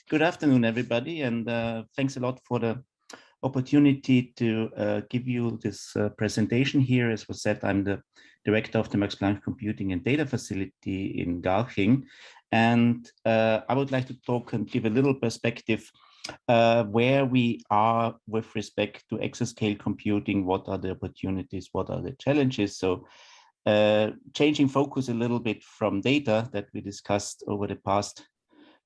Good afternoon, everybody, and thanks a lot for the opportunity to give you this presentation here. As was said, I'm the director of the Max Planck Computing and Data Facility in Garching, and I would like to talk and give a little perspective where we are with respect to exascale computing. What are the opportunities? What are the challenges? So changing focus a little bit from data that we discussed over the past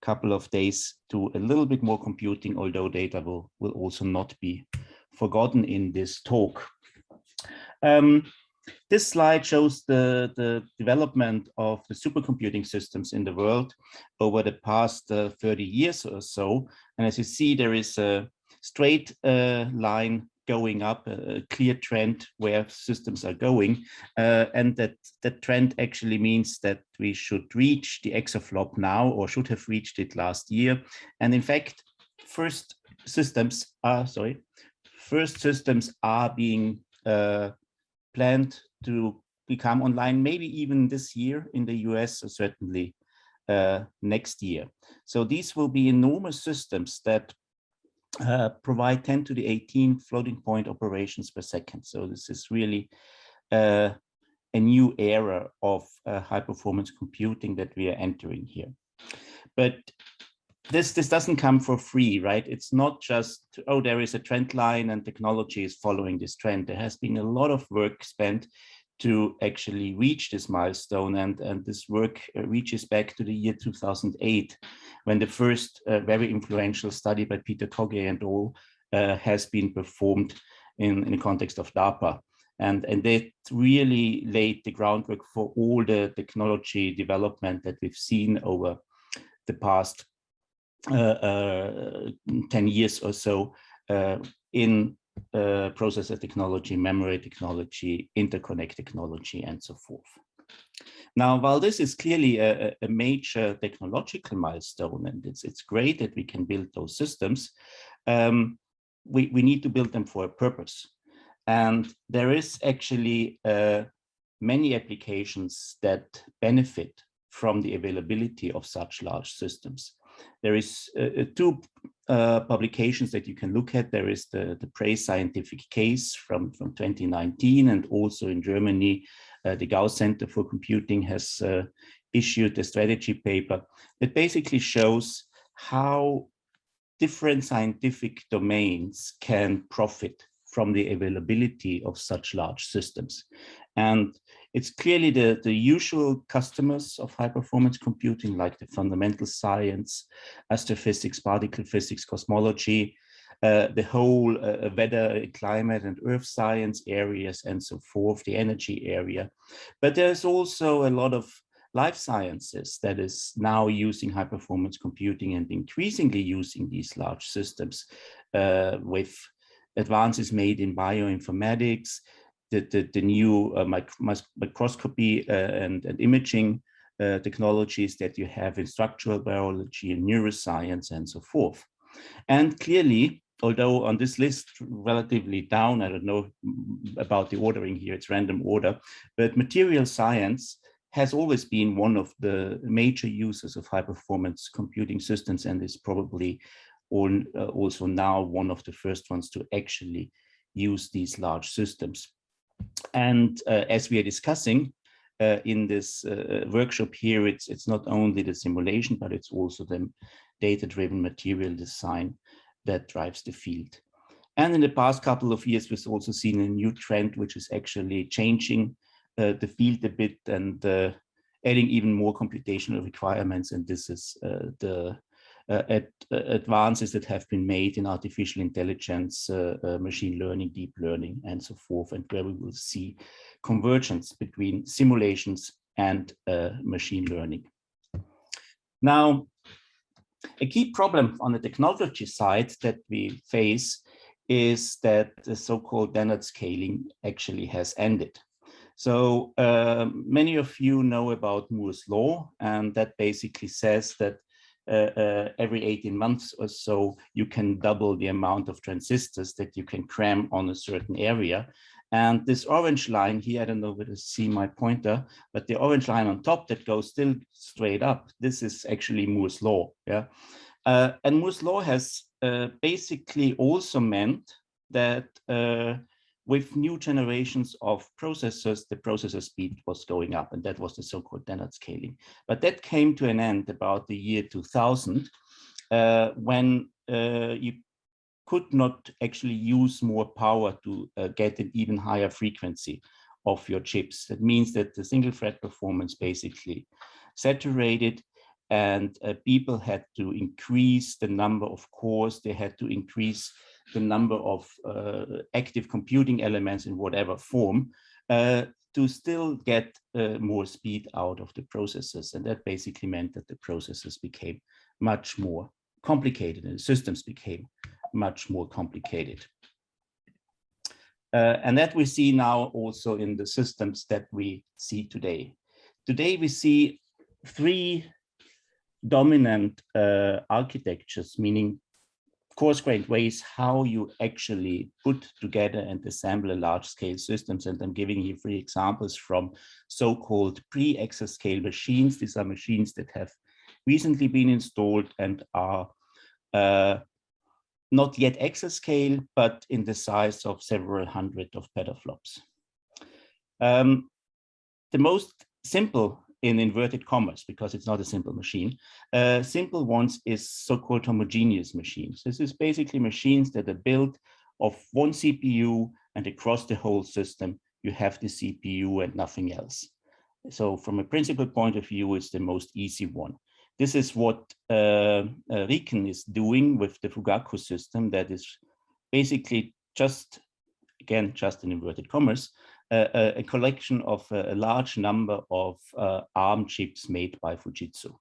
couple of days to a little bit more computing, although data will also not be forgotten in this talk. This slide shows the development of the supercomputing systems in the world over the past 30 years or so. And as you see, there is a straight line going up, a clear trend where systems are going. And that trend actually means that we should reach the exaflop now, or should have reached it last year. And in fact, first systems are being planned to become online, maybe even this year in the US, or certainly next year. So these will be enormous systems that provide 10 to the 18 floating point operations per second. So this is really a new era of high performance computing that we are entering here. But this doesn't come for free, right? It's not just, oh, there is a trend line and technology is following this trend. There has been a lot of work spent to actually reach this milestone, and this work reaches back to the year 2008, when the first very influential study by Peter Kogge and all has been performed in the context of DARPA. And that really laid the groundwork for all the technology development that we've seen over the past 10 years or so in processor technology, memory technology, interconnect technology, and so forth. Now, while this is clearly a major technological milestone, and it's great that we can build those systems, we need to build them for a purpose. And there is actually many applications that benefit from the availability of such large systems. There is two publications that you can look at. There is the Praise Scientific Case from 2019, and also in Germany, the Gauss Center for Computing has issued a strategy paper that basically shows how different scientific domains can profit from the availability of such large systems. And it's clearly the usual customers of high performance computing, like the fundamental science, astrophysics, particle physics, cosmology, the whole weather, climate and earth science areas, and so forth, the energy area. But there's also a lot of life sciences that is now using high performance computing and increasingly using these large systems with advances made in bioinformatics, the new microscopy and imaging technologies that you have in structural biology and neuroscience and so forth. And clearly, although on this list relatively down, I don't know about the ordering here, it's random order, but material science has always been one of the major users of high performance computing systems, and is probably also now one of the first ones to actually use these large systems. And as we are discussing in this workshop here, it's not only the simulation, but it's also the data-driven material design that drives the field. And in the past couple of years, we've also seen a new trend, which is actually changing the field a bit and adding even more computational requirements. And this is the advances that have been made in artificial intelligence, machine learning, deep learning, and so forth, and where we will see convergence between simulations and machine learning. Now, a key problem on the technology side that we face is that the so-called Dennard scaling actually has ended. So many of you know about Moore's law, and that basically says that every 18 months or so, you can double the amount of transistors that you can cram on a certain area. And this orange line here, I don't know whether you see my pointer, but the orange line on top that goes still straight up, this is actually Moore's law. Yeah. And Moore's law has basically also meant that with new generations of processors, the processor speed was going up, and that was the so-called Dennard scaling. But that came to an end about the year 2000, when you could not actually use more power to get an even higher frequency of your chips. That means that the single thread performance basically saturated, and people had to increase the number of cores. They had to increase the number of active computing elements in whatever form to still get more speed out of the processors. And that basically meant that the processors became much more complicated and the systems became much more complicated. And that we see now also in the systems that we see today. Today we see three dominant architectures, meaning coarse-grained ways how you actually put together and assemble large-scale systems. And I'm giving you 3 examples from so-called pre-exascale machines. These are machines that have recently been installed and are not yet exascale, but in the size of several hundred of petaflops. The most simple, in inverted commas, because it's not a simple machine, simple ones is so-called homogeneous machines. This is basically machines that are built of one CPU, and across the whole system, you have the CPU and nothing else. So from a principal point of view, it's the most easy one. This is what Riken is doing with the Fugaku system. That is basically just, again, just in inverted commas, a collection of a large number of ARM chips made by Fujitsu.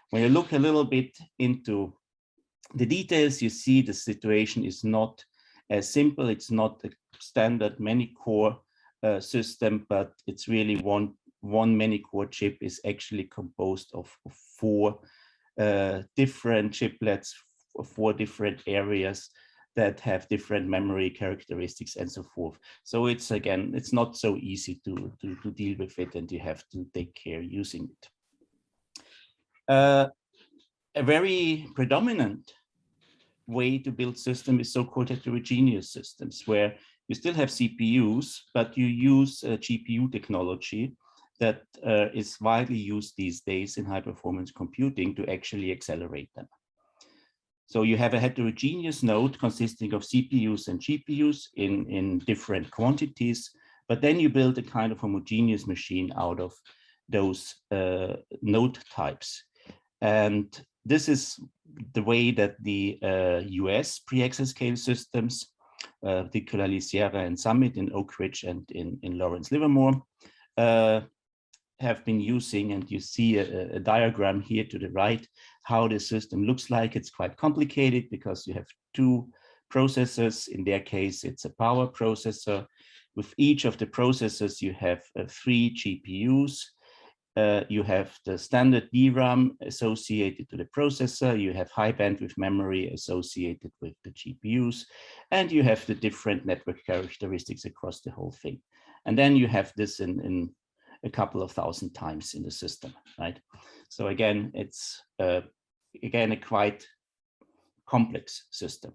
When you look a little bit into the details, you see the situation is not as simple. It's not a standard many-core system, but it's really one many-core chip is actually composed of 4 different chiplets, 4 different areas that have different memory characteristics and so forth. So it's, again, it's not so easy to deal with it, and you have to take care using it. A very predominant way to build systems is so-called heterogeneous systems, where you still have CPUs, but you use GPU technology that is widely used these days in high-performance computing to actually accelerate them. So you have a heterogeneous node consisting of CPUs and GPUs in different quantities, but then you build a kind of homogeneous machine out of those node types. And this is the way that the US pre-exascale systems, particularly Sierra and Summit in Oak Ridge and in Lawrence Livermore, have been using. And you see a diagram here to the right, how the system looks like. It's quite complicated because you have 2 processors. In their case, it's a power processor. With each of the processors, you have 3 GPUs. You have the standard DRAM associated to the processor. You have high bandwidth memory associated with the GPUs. And you have the different network characteristics across the whole thing. And then you have this in a couple of thousand times in the system, right? So again, it's again a quite complex system.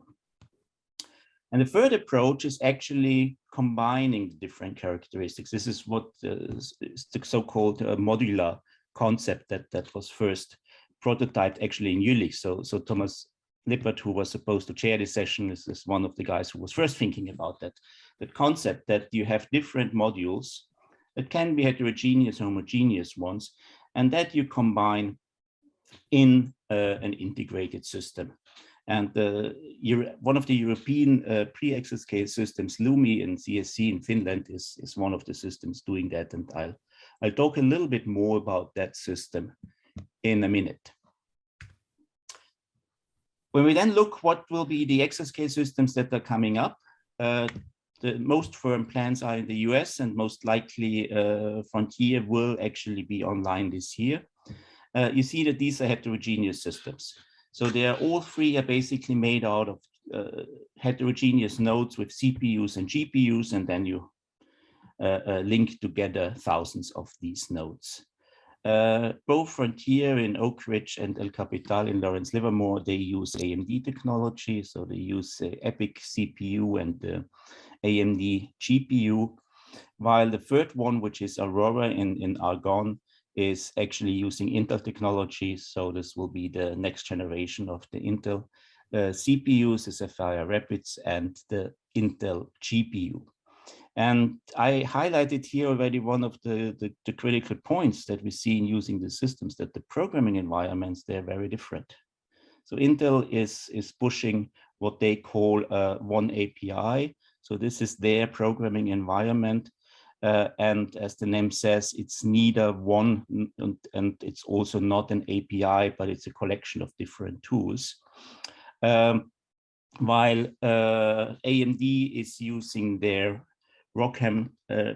And the third approach is actually combining the different characteristics. This is what is the so-called modular concept that was first prototyped actually in Jülich. So Thomas Lippert, who was supposed to chair this session, is one of the guys who was first thinking about that concept, that you have different modules that can be heterogeneous, homogeneous ones, and that you combine in an integrated system. And one of the European pre-exascale systems, Lumi and CSC in Finland, is one of the systems doing that. And I'll talk a little bit more about that system in a minute. When we then look what will be the exascale systems that are coming up, the most firm plans are in the US, and most likely Frontier will actually be online this year. You see that these are heterogeneous systems. So they are all 3 are basically made out of heterogeneous nodes with CPUs and GPUs, and then you link together thousands of these nodes. both Frontier in Oak Ridge and El Capital in Lawrence Livermore, they use AMD technology. So they use EPIC CPU and the AMD GPU, while the third one, which is Aurora in Argonne, is actually using Intel technology. So this will be the next generation of the Intel CPUs, the Sapphire Rapids and the Intel GPU. And I highlighted here already one of the critical points that we see in using the systems, that the programming environments, they're very different. So Intel is pushing what they call one API. So this is their programming environment. And as the name says, it's neither one, and it's also not an API, but it's a collection of different tools. While AMD is using their Rockham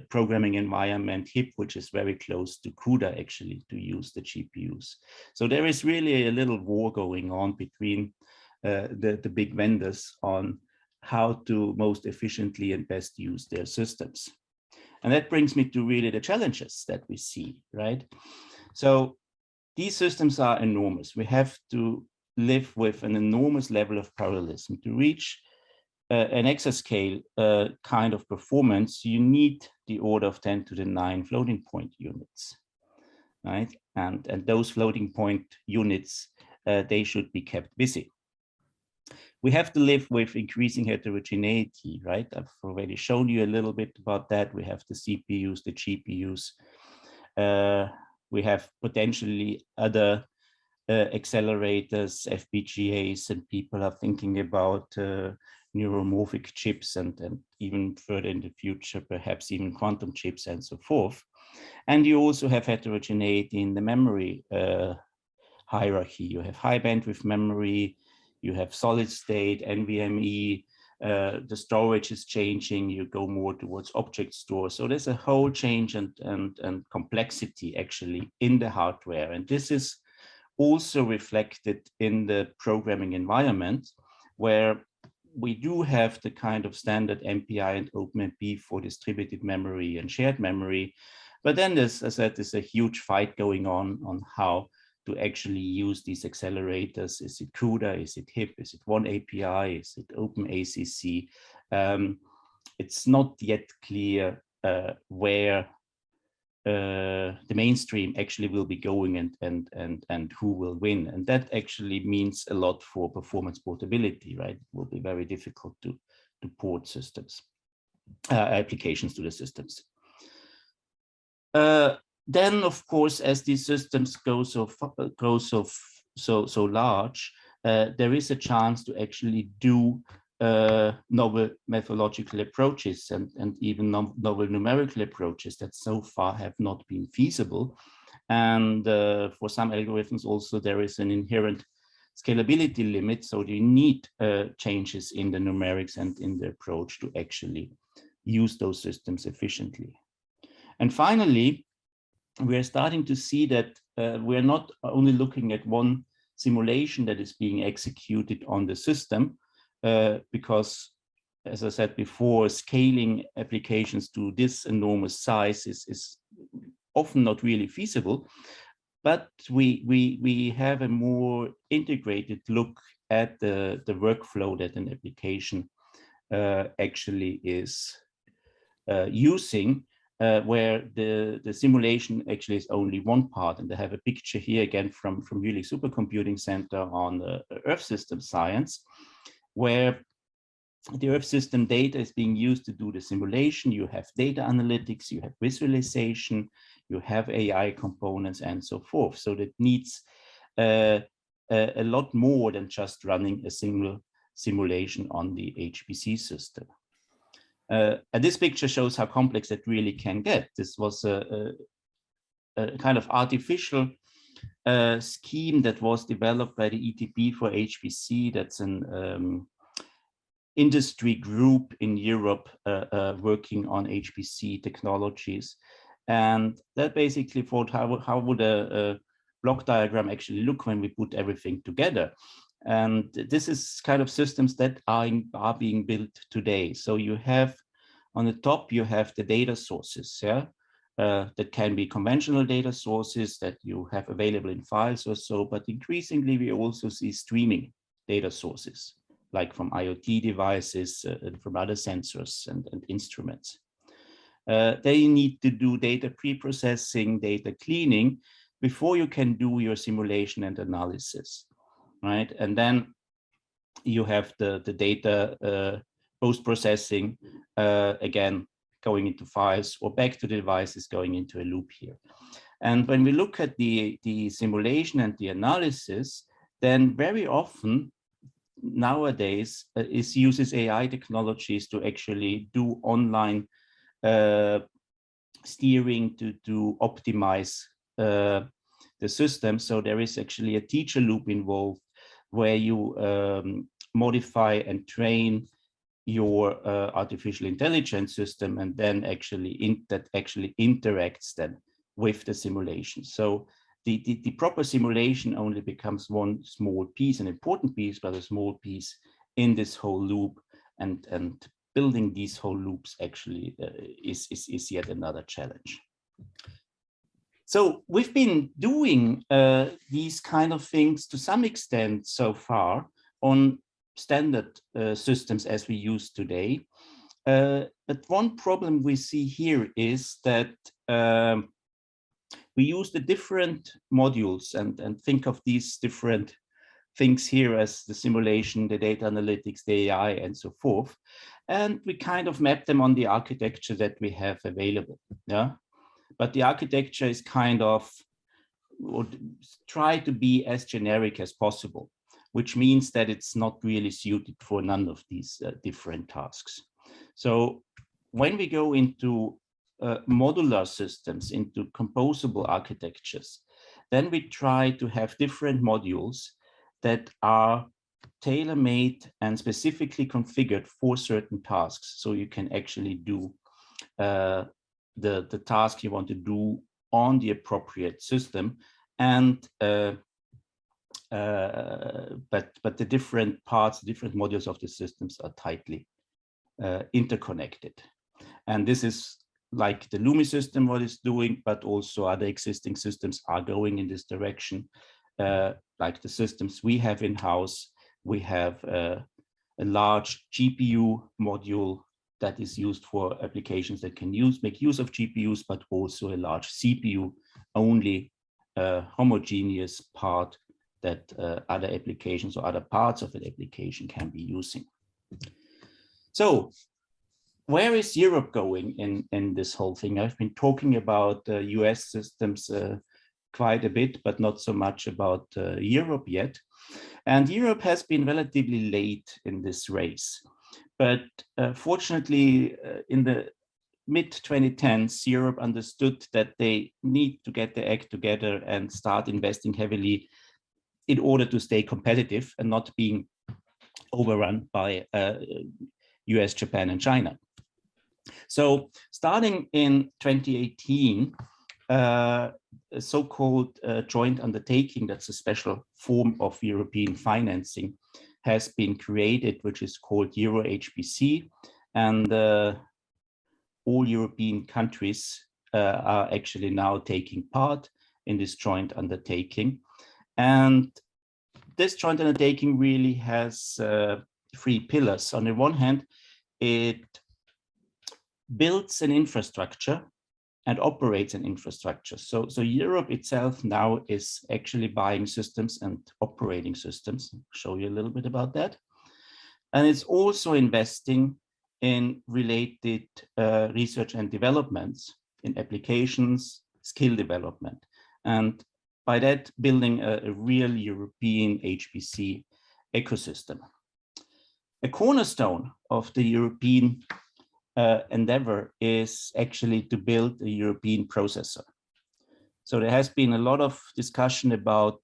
programming environment HIP, which is very close to CUDA actually, to use the GPUs. So there is really a little war going on between the big vendors on how to most efficiently and best use their systems. And that brings me to really the challenges that we see, right? So these systems are enormous. We have to live with an enormous level of parallelism. To reach an exascale kind of performance, you need the order of 10 to the 9 floating point units, right? And those floating point units, they should be kept busy. We have to live with increasing heterogeneity, right? I've already shown you a little bit about that. We have the CPUs, the GPUs. We have potentially other accelerators, FPGAs, and people are thinking about neuromorphic chips and even further in the future, perhaps even quantum chips and so forth. And you also have heterogeneity in the memory hierarchy. You have high bandwidth memory, you have solid state, NVMe, the storage is changing, you go more towards object store. So there's a whole change and complexity actually in the hardware. And this is also reflected in the programming environment, where we do have the kind of standard MPI and OpenMP for distributed memory and shared memory. But then there's, as I said, there's a huge fight going on how to actually use these accelerators. Is it CUDA? Is it HIP? Is it one API? Is it OpenACC? It's not yet clear where the mainstream actually will be going and who will win. And that actually means a lot for performance portability, right? It will be very difficult to port systems, applications to the systems. Then, of course, as these systems grow so large, there is a chance to actually do novel methodological approaches and even novel numerical approaches that so far have not been feasible. And for some algorithms also there is an inherent scalability limit, so you need changes in the numerics and in the approach to actually use those systems efficiently. And finally, we are starting to see that we're not only looking at one simulation that is being executed on the system, because, as I said before, scaling applications to this enormous size is often not really feasible. But we have a more integrated look at the workflow that an application actually is using, where the simulation actually is only one part. And I have a picture here again from Jülich Supercomputing Center on Earth system science, where the Earth system data is being used to do the simulation. You have data analytics, you have visualization, you have AI components, and so forth. So that needs a lot more than just running a single simulation on the HPC system. And this picture shows how complex it really can get. This was a kind of artificial scheme that was developed by the ETP for HPC. That's an industry group in Europe working on HPC technologies. And that basically thought, how would a block diagram actually look when we put everything together? And this is kind of systems that are being built today. So you have, on the top, you have the data sources, yeah? that can be conventional data sources that you have available in files or so, but increasingly we also see streaming data sources, like from IoT devices and from other sensors and instruments. They need to do data pre-processing, data cleaning before you can do your simulation and analysis, right? And then you have the data post-processing, again, going into files or back to the devices going into a loop here. And when we look at the simulation and the analysis, then very often nowadays uses AI technologies to actually do online steering to optimize the system. So there is actually a teacher loop involved where you modify and train your artificial intelligence system, and then that actually interacts then with the simulation. So the proper simulation only becomes one small piece, an important piece, but a small piece in this whole loop, and building these whole loops actually is yet another challenge. So we've been doing these kind of things to some extent so far on standard systems as we use today. But one problem we see here is that we use the different modules and think of these different things here as the simulation, the data analytics, the AI, and so forth. And we kind of map them on the architecture that we have available. Yeah, but the architecture is kind of, or try to be as generic as possible, which means that it's not really suited for none of these different tasks. So when we go into modular systems, into composable architectures, then we try to have different modules that are tailor-made and specifically configured for certain tasks. So you can actually do the task you want to do on the appropriate system, and but the different parts, different modules of the systems are tightly interconnected. And this is like the Lumi system, what it's doing, but also other existing systems are going in this direction. Like the systems we have in-house, we have a large GPU module that is used for applications that can make use of GPUs, but also a large CPU only homogeneous part that other applications or other parts of an application can be using. So where is Europe going in this whole thing? I've been talking about US systems quite a bit, but not so much about Europe yet. And Europe has been relatively late in this race. But fortunately, in the mid-2010s, Europe understood that they need to get their act together and start investing heavily in order to stay competitive and not being overrun by US, Japan, and China. So starting in 2018, a so-called joint undertaking, that's a special form of European financing, has been created, which is called Euro HPC, and all European countries are actually now taking part in this joint undertaking. And this joint undertaking really has three pillars. On the one hand, it builds an infrastructure and operates an infrastructure. So Europe itself now is actually buying systems and operating systems. I'll show you a little bit about that. And it's also investing in related research and developments in applications, skill development, and by that building a real European HPC ecosystem. A cornerstone of the European endeavor is actually to build a European processor. So there has been a lot of discussion about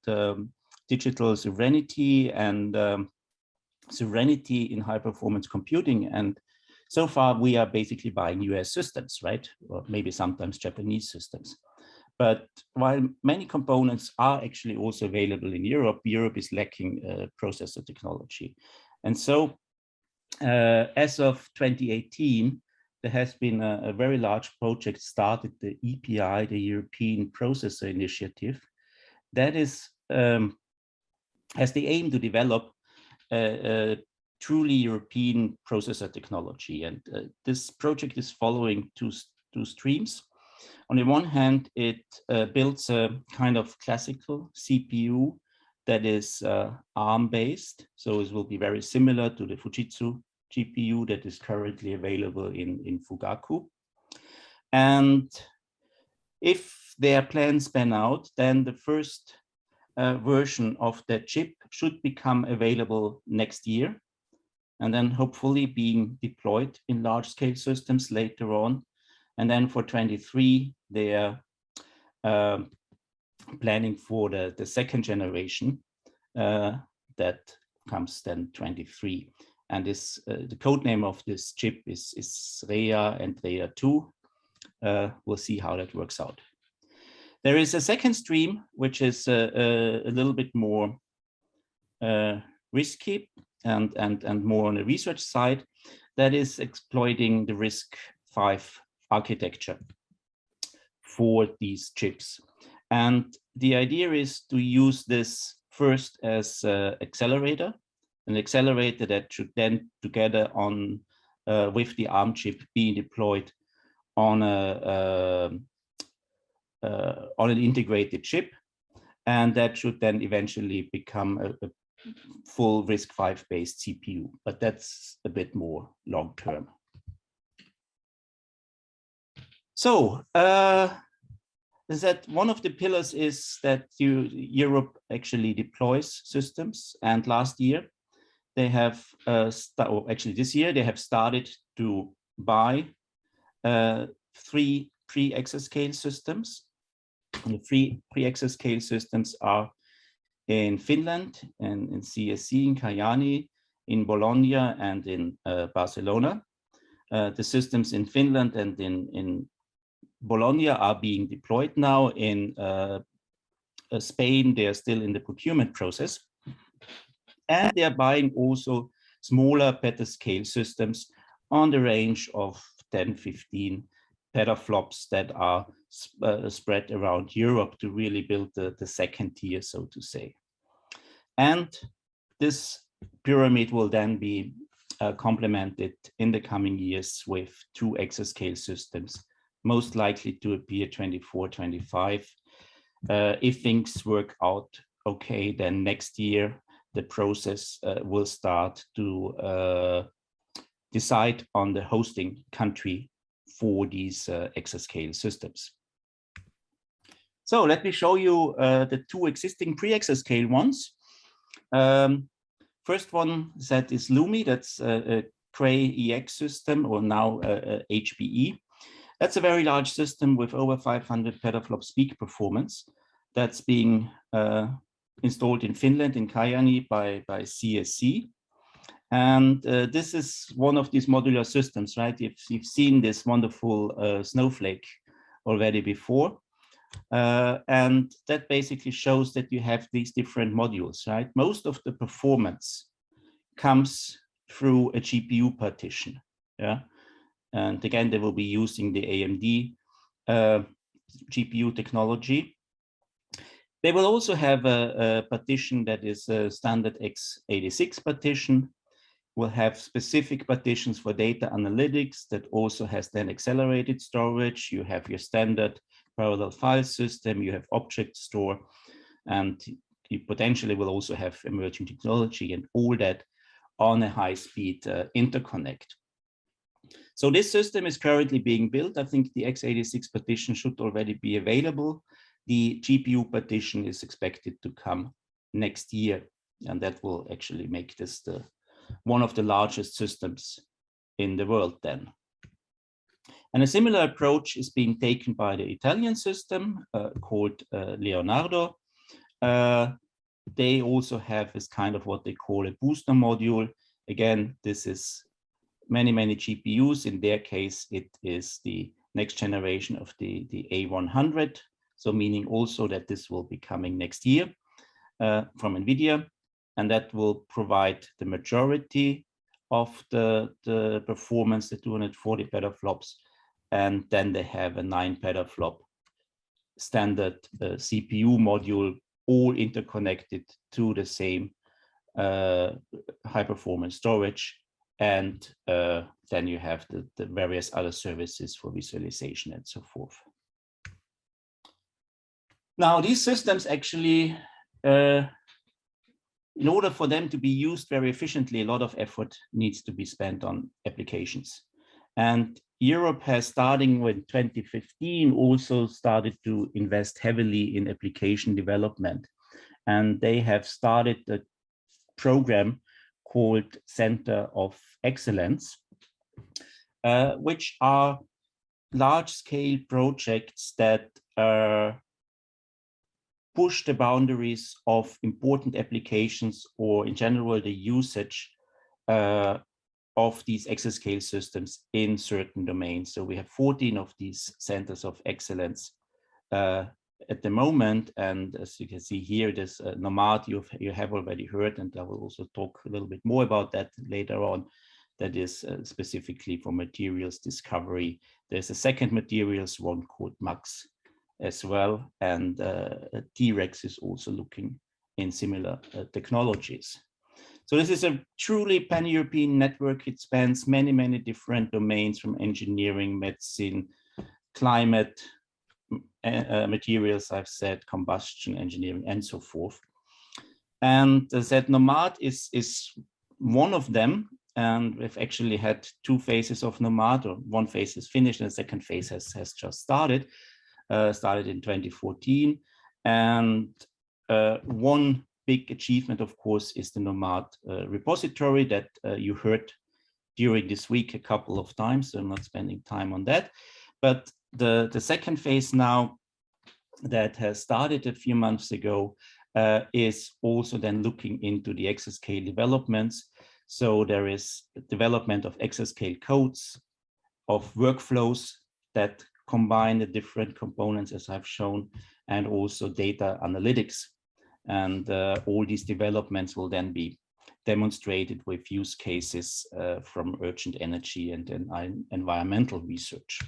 digital sovereignty and sovereignty in high performance computing. And so far we are basically buying US systems, right? Or maybe sometimes Japanese systems. But while many components are actually also available in Europe, Europe is lacking processor technology. And so as of 2018, there has been a very large project started, the EPI, the European Processor Initiative, that is has the aim to develop a truly European processor technology. And this project is following two streams. On the one hand, it builds a kind of classical CPU that is ARM-based. So it will be very similar to the Fujitsu GPU that is currently available in Fugaku. And if their plans pan out, then the first version of that chip should become available next year, and then hopefully being deployed in large-scale systems later on. And then for 23, they are planning for the second generation that comes then 23. And this the code name of this chip is REA and REA 2. We'll see how that works out. There is a second stream, which is a little bit more risky and more on the research side, that is exploiting the RISC-V architecture for these chips. And the idea is to use this first as an accelerator that should then together on with the ARM chip be deployed on an integrated chip, and that should then eventually become a full RISC-V based CPU, but that's a bit more long term. So is that one of the pillars is that Europe actually deploys systems, and last year they have actually this year they have started to buy 3 pre-exascale systems. The 3 pre-exascale systems are in Finland and in CSC, in Kajaani, in Bologna, and in Barcelona. The systems in Finland and in Bologna are being deployed now. In Spain, they are still in the procurement process. And they are buying also smaller petascale systems on the range of 10, 15 petaflops that are spread around Europe to really build the second tier, so to say. And this pyramid will then be complemented in the coming years with 2 exascale systems, most likely to appear 24, 25. If things work out okay, then next year the process will start to decide on the hosting country for these exascale systems. So let me show you the 2 existing pre-exascale ones. First one that is Lumi, that's a Cray EX system, or now HPE. That's a very large system with over 500 petaflops peak performance that's being installed in Finland, in Kajaani by CSC. And this is one of these modular systems, right? If you've seen this wonderful snowflake already before. And that basically shows that you have these different modules, right? Most of the performance comes through a GPU partition, yeah? And again, they will be using the AMD GPU technology. They will also have a partition that is a standard x86 partition. We'll have specific partitions for data analytics that also has then accelerated storage. You have your standard parallel file system, you have object store, and you potentially will also have emerging technology and all that on a high-speed interconnect. So this system is currently being built. I think the x86 partition should already be available. The GPU partition is expected to come next year, and that will actually make this one of the largest systems in the world then. And a similar approach is being taken by the Italian system called Leonardo. They also have this kind of what they call a booster module. Again, this is many GPUs. In their case, it is the next generation of the A100. So meaning also that this will be coming next year from NVIDIA. And that will provide the majority of the performance, the 240 petaflops, and then they have a 9 petaflop standard CPU module, all interconnected to the same high performance storage. And then you have the various other services for visualization and so forth. Now, these systems actually, in order for them to be used very efficiently, a lot of effort needs to be spent on applications. And Europe has, starting with 2015, also started to invest heavily in application development. And they have started a program called Center of Excellence, which are large-scale projects that push the boundaries of important applications, or in general, the usage of these exascale systems in certain domains. So we have 14 of these centers of excellence at the moment. And as you can see here, this NOMAD you have already heard, and I will also talk a little bit more about that later on. That is specifically for materials discovery. There's a second materials one called MAX as well. And T-Rex is also looking in similar technologies. So this is a truly pan-European network. It spans many, many different domains, from engineering, medicine, climate, materials, I've said, combustion engineering, and so forth. And as I said, NOMAD is one of them. And we've actually had 2 phases of NOMAD, or one phase is finished and the second phase has just started in 2014. And one big achievement, of course, is the NOMAD repository that you heard during this week a couple of times, so I'm not spending time on that. But the second phase now that has started a few months ago is also then looking into the exascale developments. So there is development of exascale codes, of workflows that combine the different components, as I've shown, and also data analytics. And all these developments will then be demonstrated with use cases from urgent energy and environmental research.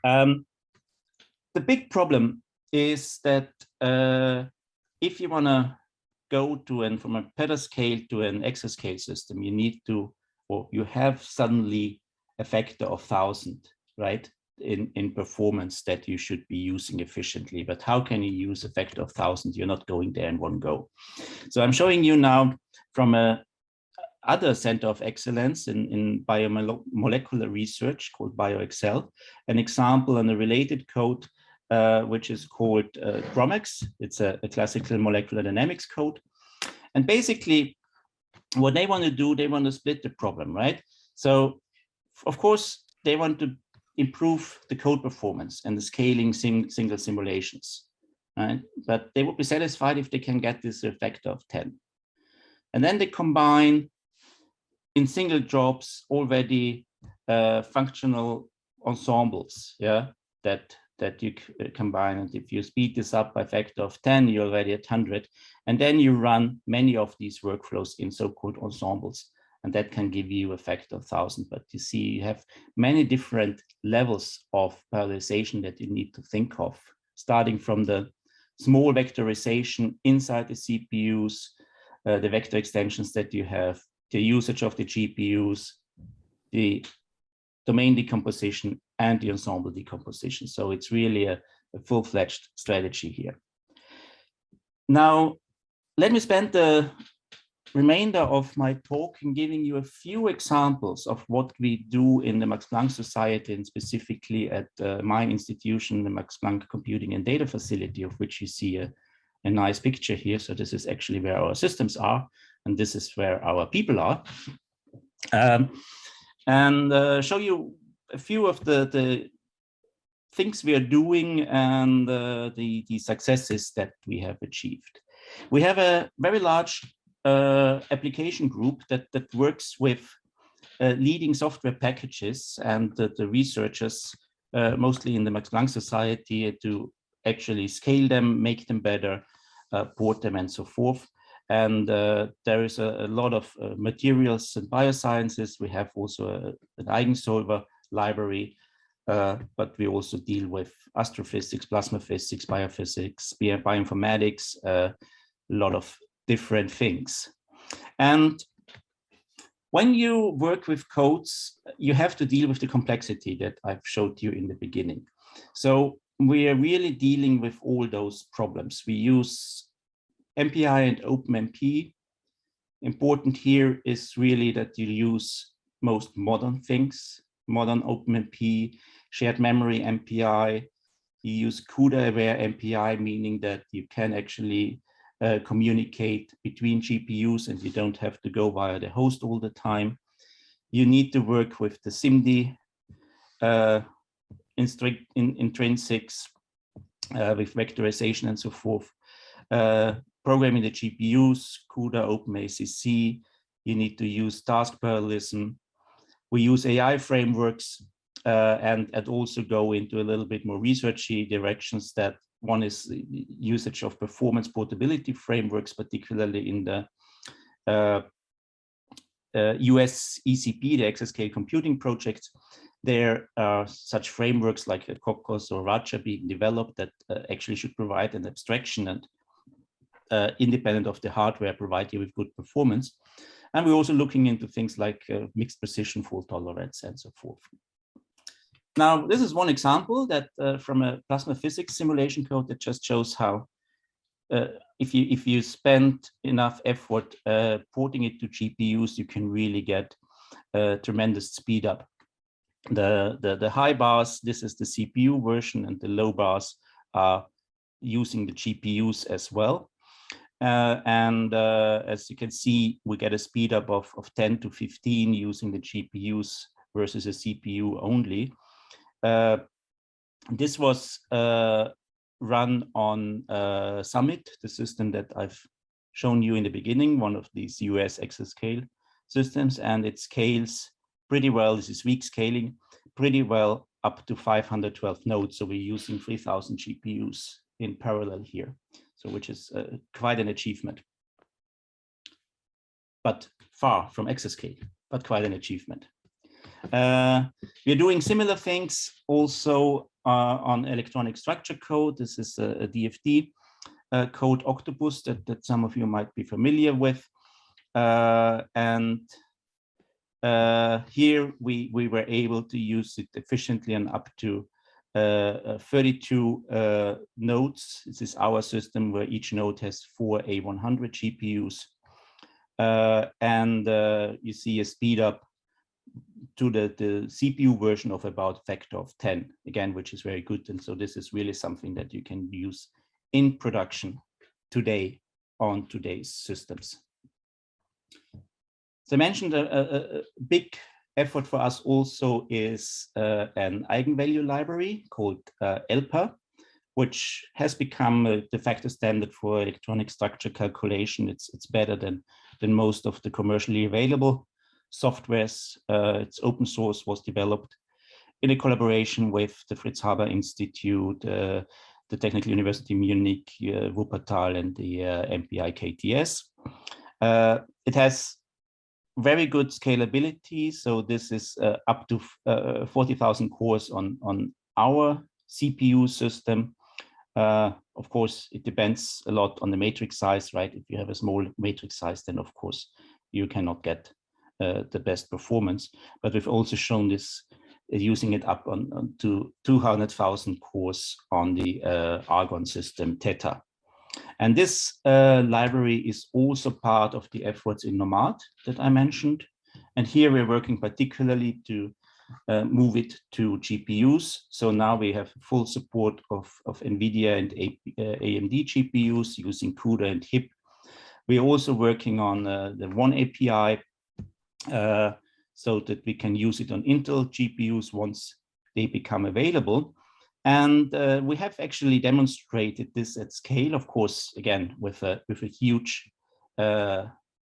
The big problem is that if you want to go to from a petascale to an exascale system, you need to, or you have suddenly a factor of 1,000, right, in performance that you should be using efficiently. But how can you use a factor of 1,000? You're not going there in one go. So I'm showing you now from a other center of excellence in biomolecular research called BioExcel, an example and a related code which is called GROMEX. It's a classical molecular dynamics code. And basically what they want to do, they want to split the problem, right? So of course, they want to improve the code performance and the scaling single simulations, right? But they would be satisfied if they can get this factor of 10. And then they combine in single jobs already functional ensembles, yeah, that you combine. And if you speed this up by factor of 10, you're already at 100. And then you run many of these workflows in so-called ensembles. And that can give you a factor of 1,000. But you see, you have many different levels of parallelization that you need to think of, starting from the small vectorization inside the CPUs, the vector extensions that you have, the usage of the GPUs, the domain decomposition, and the ensemble decomposition. So it's really a full-fledged strategy here. Now, let me spend the remainder of my talk in giving you a few examples of what we do in the Max Planck Society, and specifically at my institution, the Max Planck Computing and Data Facility, of which you see a nice picture here. So this is actually where our systems are, and this is where our people are. And show you a few of the things we are doing and the successes that we have achieved. We have a very large application group that works with leading software packages, and the researchers, mostly in the Max Planck Society, to actually scale them, make them better, port them, and so forth. and there is a lot of materials and biosciences. We have also an Eigensolver library, but we also deal with astrophysics, plasma physics, biophysics, bioinformatics, a lot of different things. And when you work with codes, you have to deal with the complexity that I've showed you in the beginning. So we are really dealing with all those problems. We use MPI and OpenMP. Important here is really that you use most modern things, modern OpenMP, shared memory MPI. You use CUDA-aware MPI, meaning that you can actually communicate between GPUs and you don't have to go via the host all the time. You need to work with the SIMD intrinsics, with vectorization and so forth. Programming the GPUs, CUDA, OpenACC. You need to use task parallelism. We use AI frameworks and also go into a little bit more researchy directions. That one is the usage of performance portability frameworks, particularly in the US ECP, the Exascale computing project. There are such frameworks like Cocos or Raja being developed that actually should provide an abstraction and independent of the hardware, provide you with good performance. And we're also looking into things like mixed precision fault tolerance and so forth. Now, this is one example that from a plasma physics simulation code that just shows how if you spend enough effort porting it to GPUs, you can really get tremendous speed up. The high bars, this is the CPU version, and the low bars are using the GPUs as well. As you can see, we get a speed up of 10 to 15 using the GPUs versus a CPU only. This was run on Summit, the system that I've shown you in the beginning, one of these US Exascale systems, and it scales pretty well. This is weak scaling, pretty well up to 512 nodes. So we're using 3,000 GPUs in parallel here, so which is quite an achievement. But far from Exascale, but quite an achievement. We're doing similar things also on electronic structure code. This is a DFD code Octopus that some of you might be familiar with. Here we were able to use it efficiently and up to 32 nodes. This is our system where each node has 4 A100 GPUs. You see a speed up to the CPU version of about factor of 10, again, which is very good. And so this is really something that you can use in production today on today's systems. So I mentioned a big effort for us also is an eigenvalue library called ELPA, which has become a de facto standard for electronic structure calculation. It's better than most of the commercially available softwares. It's open source, was developed in a collaboration with the Fritz Haber Institute, the Technical University Munich, Wuppertal, and the MPI KTS. It has very good scalability. So this is up to 40,000 cores on our CPU system. Of course, it depends a lot on the matrix size, right? If you have a small matrix size, then of course you cannot get the best performance. But we've also shown this using it up on to 200,000 cores on the Argon system Theta. And this library is also part of the efforts in Nomad that I mentioned. And here we're working particularly to move it to GPUs. So now we have full support of NVIDIA and AMD GPUs using CUDA and HIP. We're also working on the one API so that we can use it on Intel GPUs once they become available. And we have actually demonstrated this at scale, of course, again, with a huge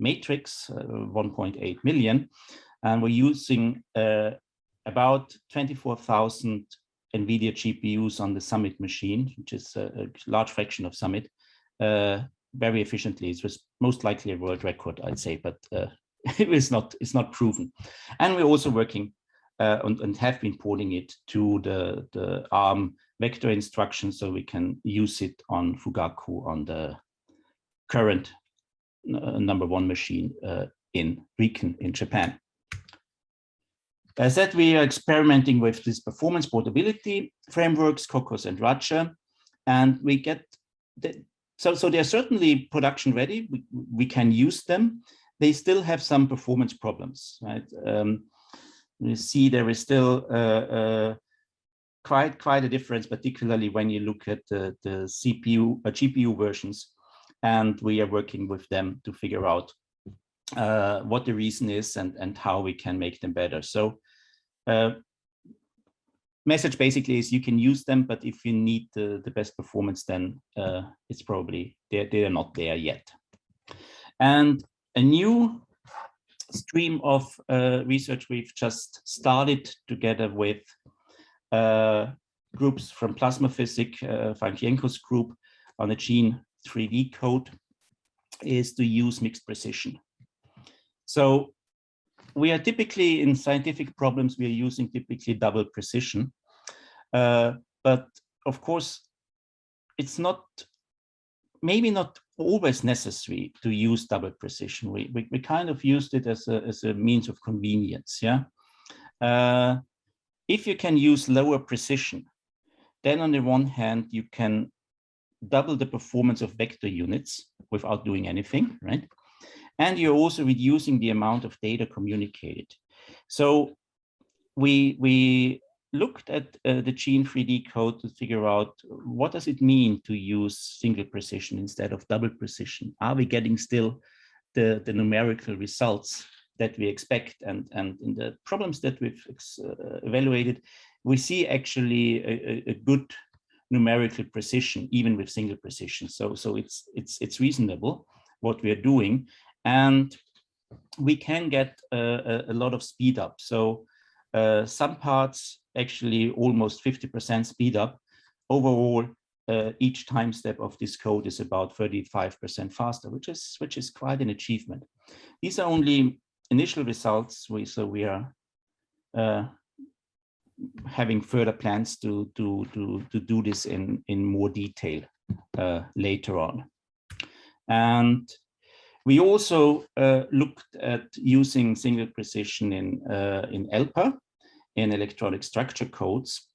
matrix, 1.8 million. And we're using about 24,000 NVIDIA GPUs on the Summit machine, which is a large fraction of Summit, very efficiently. It was most likely a world record, I'd say, but it's not proven. And we're also working and have been porting it to the ARM vector instructions, so we can use it on Fugaku, on the current #1 machine in Riken in Japan. As I said, we are experimenting with this performance portability frameworks, Cocos and Raja, and we get so they're certainly production ready. We can use them. They still have some performance problems, right? You see there is still quite a difference, particularly when you look at the CPU, GPU versions, and we are working with them to figure out what the reason is and how we can make them better. So message basically is you can use them, but if you need the best performance, then it's probably they are not there yet. And a new stream of research we've just started together with groups from plasma physics, Frankienko's group on a gene 3D code, is to use mixed precision. So we are typically in scientific problems, we are using typically double precision. But of course, it's maybe not always necessary to use double precision. We kind of used it as a means of convenience, yeah. If you can use lower precision, then on the one hand, you can double the performance of vector units without doing anything, right? And you're also reducing the amount of data communicated. So we looked at the gene 3D code to figure out what does it mean to use single precision instead of double precision. Are we getting still the numerical results that we expect? And in the problems that we've evaluated, we see actually a good numerical precision even with single precision. So it's reasonable what we are doing, and we can get a lot of speed up. So some parts actually almost 50% speed up. Overall, each time step of this code is about 35% faster, which is quite an achievement. These are only initial results. So we are having further plans to do this in more detail later on. And we also looked at using single precision in ELPA, in electronic structure codes.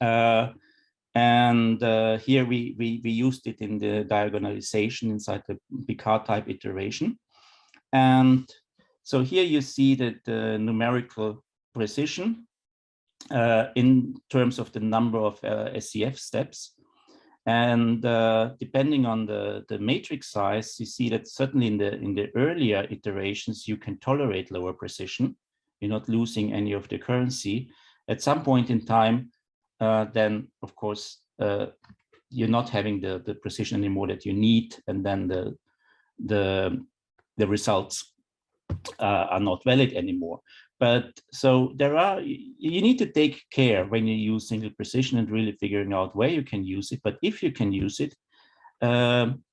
And here we used it in the diagonalization inside the Picard type iteration. And so here you see that the numerical precision in terms of the number of SCF steps. And depending on the matrix size, you see that certainly in the earlier iterations, you can tolerate lower precision. You're not losing any of the currency. At some point in time, then of course, you're not having the precision anymore that you need, and then the results are not valid anymore. But so you need to take care when you use single precision and really figuring out where you can use it. But if you can use it,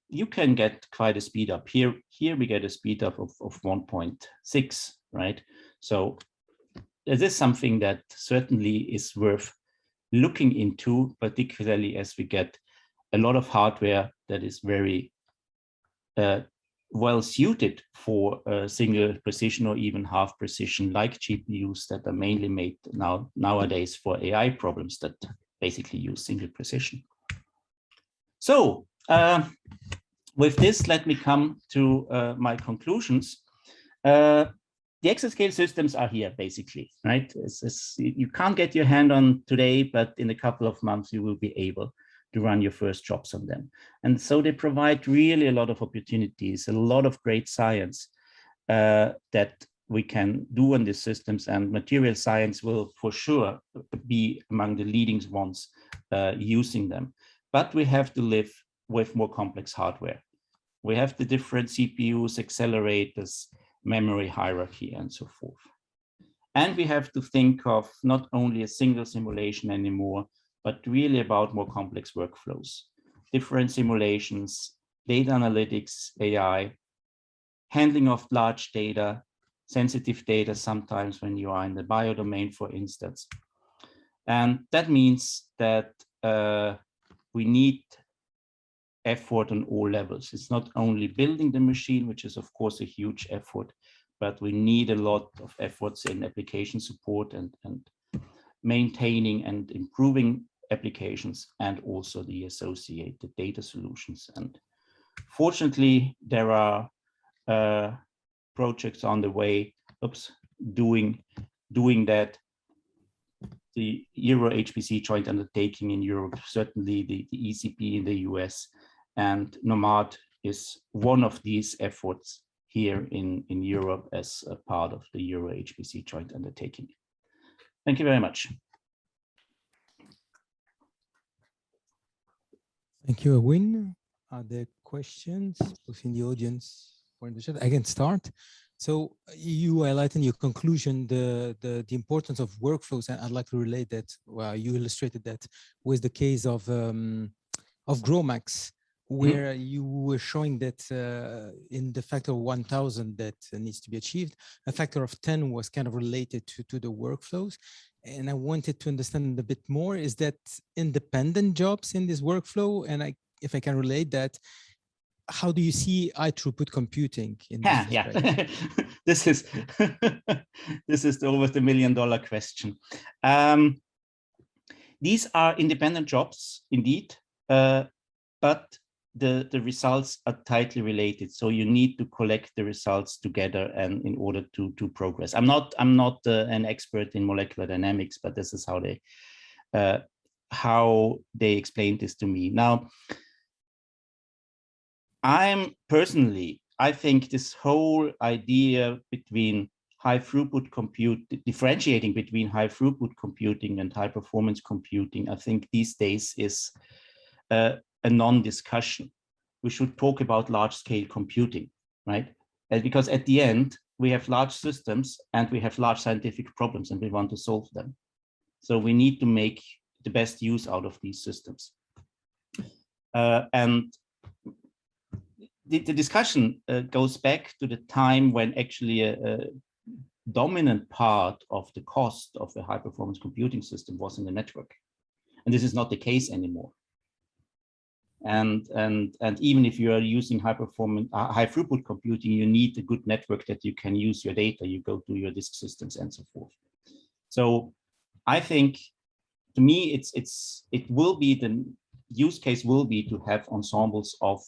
you can get quite a speed up. Here we get a speed up of 1.6, right? So this is something that certainly is worth looking into, particularly as we get a lot of hardware that is very well suited for single precision or even half precision, like GPUs that are mainly made nowadays for AI problems that basically use single precision. So with this, let me come to my conclusions. The exascale systems are here, basically, right? You can't get your hand on today, but in a couple of months, you will be able to run your first jobs on them. And so they provide really a lot of opportunities, a lot of great science that we can do on these systems, and material science will for sure be among the leading ones using them. But we have to live with more complex hardware. We have the different CPUs, accelerators, memory hierarchy, and so forth. And we have to think of not only a single simulation anymore, but really about more complex workflows, different simulations, data analytics, AI, handling of large data, sensitive data sometimes when you are in the biodomain, for instance. And that means that we need effort on all levels. It's not only building the machine, which is of course a huge effort, but we need a lot of efforts in application support and maintaining and improving applications, and also the associated data solutions. And fortunately, there are projects on the way, doing that. The Euro HPC joint undertaking in Europe, certainly the ECP in the US, and Nomad is one of these efforts here in Europe as a part of the Euro HPC joint undertaking. Thank you very much. Thank you, Erwin. Are there questions both in the audience or in the chat? I can start. So you highlight in your conclusion the importance of workflows, and I'd like to relate that. Well, you illustrated that with the case of GROMACS, where you were showing that in the factor of 1,000 that needs to be achieved, a factor of 10 was kind of related to the workflows. And I wanted to understand a bit more, is that independent jobs in this workflow? And if I can relate that, how do you see high throughput computing in this respect? This is this is always the $1 million question. These are independent jobs indeed, but the results are tightly related. So you need to collect the results together and in order to progress. I'm not an expert in molecular dynamics, but this is how they explained this to me. Now, I think this whole idea between high throughput compute, differentiating between high throughput computing and high performance computing, I think these days is a non-discussion. We should talk about large scale computing, right? Because at the end, we have large systems and we have large scientific problems and we want to solve them. So we need to make the best use out of these systems. And the discussion goes back to the time when actually a dominant part of the cost of a high performance computing system was in the network. And this is not the case anymore. And even if you are using high throughput computing, you need a good network that you can use your data, you go to your disk systems and so forth. So I think, to me, it will be, the use case will be to have ensembles of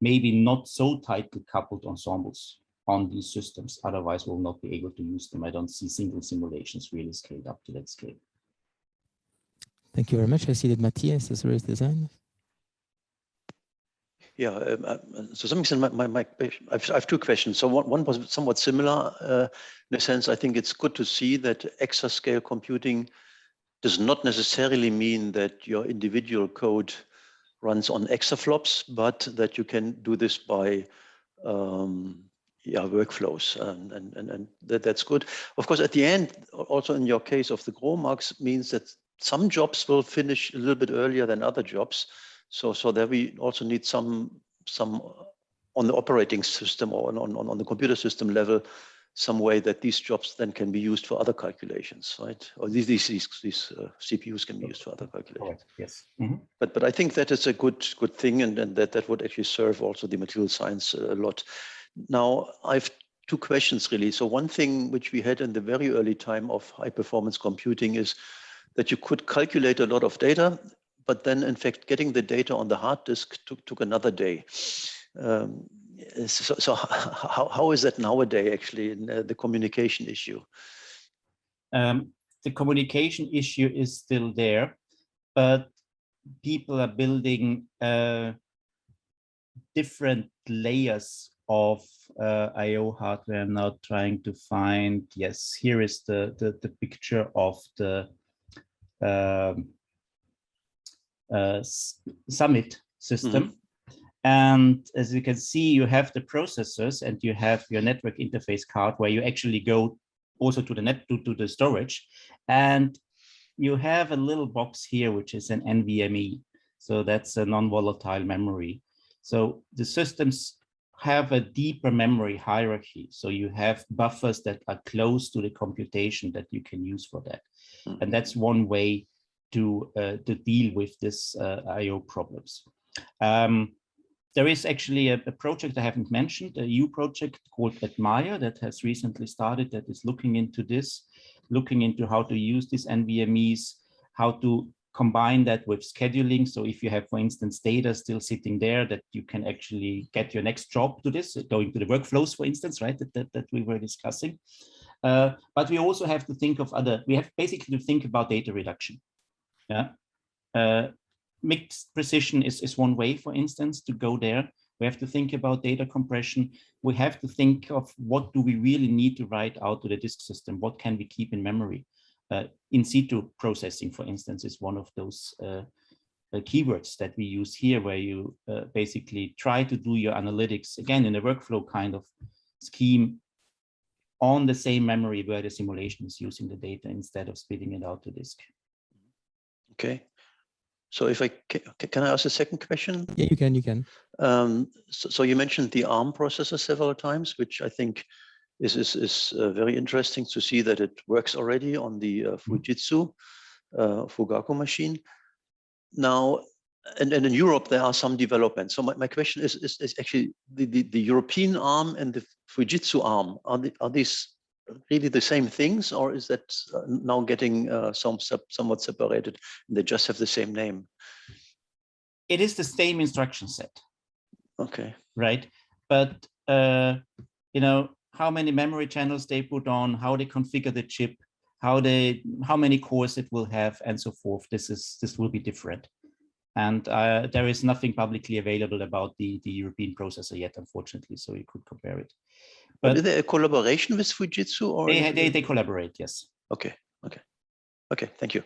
maybe not so tightly coupled ensembles on these systems. Otherwise, we'll not be able to use them. I don't see single simulations really scaled up to that scale. Thank you very much. I see that Matthias has raised his hand. Yeah, so some extent, I have two questions. So one was somewhat similar in a sense. I think it's good to see that exascale computing does not necessarily mean that your individual code runs on exaflops, but that you can do this by workflows, and that's good. Of course, at the end, also in your case of the GROMACS, means that some jobs will finish a little bit earlier than other jobs. So there we also need some on the operating system or on the computer system level, some way that these jobs then can be used for other calculations, right? Or these CPUs can be used for other calculations. Correct. Yes. Mm-hmm. But I think that is a good thing, and that would actually serve also the material science a lot. Now, I have two questions really. So one thing which we had in the very early time of high performance computing is that you could calculate a lot of data, but then in fact getting the data on the hard disk took another day. So how is that nowadays actually in the communication issue? The communication issue is still there, but people are building different layers of I/O hardware. I'm now trying to find, yes, here is the picture of the Summit system. Mm-hmm. And as you can see, you have the processors and you have your network interface card where you actually go also to the storage. And you have a little box here, which is an NVMe. So that's a non-volatile memory. So the systems have a deeper memory hierarchy. So you have buffers that are close to the computation that you can use for that. And that's one way to deal with this I/O problems. There is actually a project I haven't mentioned, a EU project called Admire that has recently started that is looking into this, looking into how to use these NVMEs, how to combine that with scheduling. So if you have, for instance, data still sitting there, that you can actually get your next job to this, going to the workflows, for instance, right, that we were discussing. But we also have to think of we have basically to think about data reduction. Yeah. Mixed precision is one way, for instance, to go there. We have to think about data compression. We have to think of what do we really need to write out to the disk system? What can we keep in memory? In situ processing, for instance, is one of those keywords that we use here, where you basically try to do your analytics, again, in a workflow kind of scheme on the same memory where the simulation is using the data instead of spitting it out to disk. Okay. So if can I ask a second question? Yeah, you can. So you mentioned the ARM processor several times, which I think is very interesting to see that it works already on the Fujitsu Fugaku machine. Now, and in Europe, there are some developments. So my question is actually the European ARM and the Fujitsu ARM, are these really the same things, or is that now getting somewhat separated and they just have the same name? It is the same instruction set. Okay. Right. But, you know, how many memory channels they put on, how they configure the chip, how many cores it will have, and so forth. This will be different. And there is nothing publicly available about the European processor yet, unfortunately, so you could compare it. But is there a collaboration with Fujitsu, or they collaborate? Yes. Okay. Thank you.